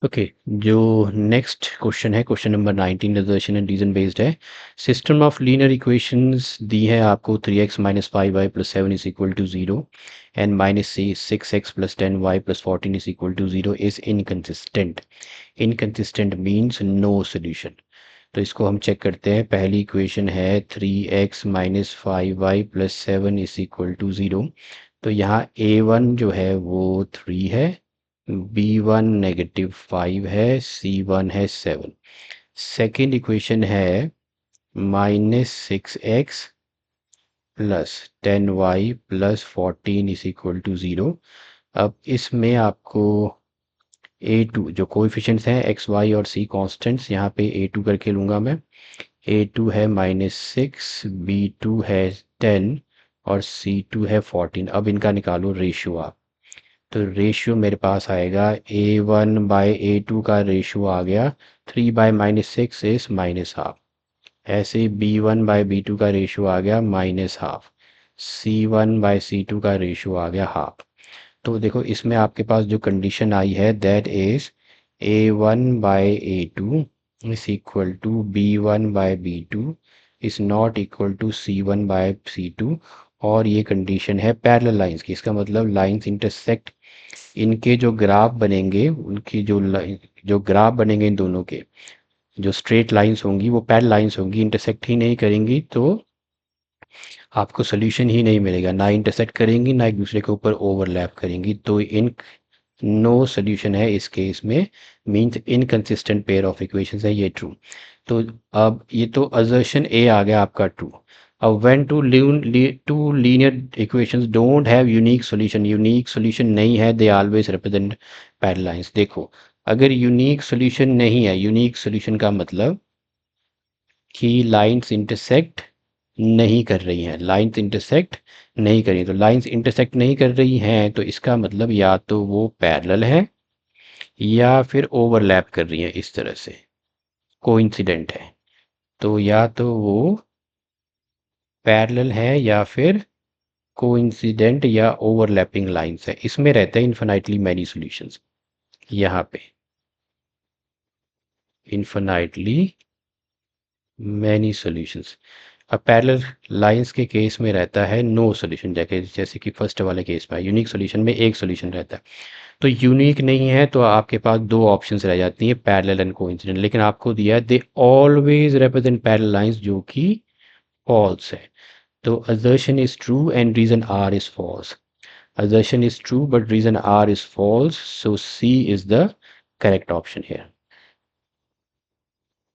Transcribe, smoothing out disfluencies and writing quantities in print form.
Okay जो next question है question number 19 reservation and reason based है। सिस्टम ऑफ लीनियर इक्वेशंस दी है आपको 3x minus 5y plus 7 is equal to 0 and minus 6x plus 10y plus 14 is equal to 0 is inconsistent. Inconsistent means no solution. तो इसको हम check करते हैं। पहली इक्वेशन है 3x minus 5y plus 7 is equal to 0। तो यहाँ a1 जो है वो 3 है, b1 नेगेटिव 5 है, c1 है 7। सेकेंड इक्वेशन है -6x plus 10y plus 14 is equal to 0। अब इसमें आपको a2 जो कोएफिशिएंट्स हैं x y और c कॉन्स्टेंट्स, यहाँ पे a2 करके लूँगा मैं। a2 है -6, b2 है 10 और c2 है 14। अब इनका निकालो रेशियो आप। तो रेशियो मेरे पास आएगा a1/a2 का रेशियो आ गया 3/-6 इज -हाफ। ऐसे ही b1/b2 का रेशियो आ गया -हाफ। c1/c2 का रेशियो आ गया हाफ। तो देखो इसमें आपके पास जो कंडीशन आई है that is a1/a2 is equal to b1/b2 is not equal to c1/c2। और ये कंडीशन है पैरेलल लाइंस की। इसका मतलब लाइंस इंटरसेक्ट, इनके जो ग्राफ बनेंगे, उनकी जो ग्राफ बनेंगे इन दोनों के, जो स्ट्रेट लाइंस होंगी वो पैरेलल लाइंस होंगी, इंटरसेक्ट ही नहीं करेंगी तो आपको सोल्यूशन ही नहीं मिलेगा। ना इंटरसेक्ट करेंगी ना एक दूसरे के ऊपर ओवरलैप करेंगी, तो इन नो सोल्यूशन है इस केस में। Means inconsistent pair of equations है ये ट्रू। तो अब ये तो असर्शन ए आ गया आपका ट्रू। अब when two linear equations don't have unique solution, unique solution नहीं है, they always represent parallel lines. देखो अगर यूनिक सॉल्यूशन नहीं है, यूनिक सॉल्यूशन का मतलब कि लाइंस इंटरसेक्ट नहीं कर रही हैं, लाइंस इंटरसेक्ट नहीं कर रही। तो लाइंस इंटरसेक्ट नहीं कर रही हैं तो इसका मतलब या तो वो पैरेलल है या फिर ओवरलैप कर रही है, इस तरह से कोइंसिडेंट है। तो या तो वो पैरेलल है या फिर कोइंसिडेंट या ओवरलैपिंग लाइंस है। इसमें रहते हैं इन्फिनाइटली मैनी सॉल्यूशंस। यहाँ पे इन्फिनाइटली मैनी सॉल्यूशंस। अब पैरेलल लाइंस के केस में रहता है नो सॉल्यूशन, जैसे कि फर्स्ट वाले केस में यूनिक सॉल्यूशन में एक सॉल्यूशन रहता है। तो यूनिक नहीं है तो आपके पास दो ऑप्शंस रह जाती हैं, पैरेलल एंड कोइंसिडेंट। लेकिन आपको दिया है they always represent parallel lines, जो कि फॉल्स है। तो assertion is true and reason R is false. Assertion is true but reason R is false, so C is the correct option here.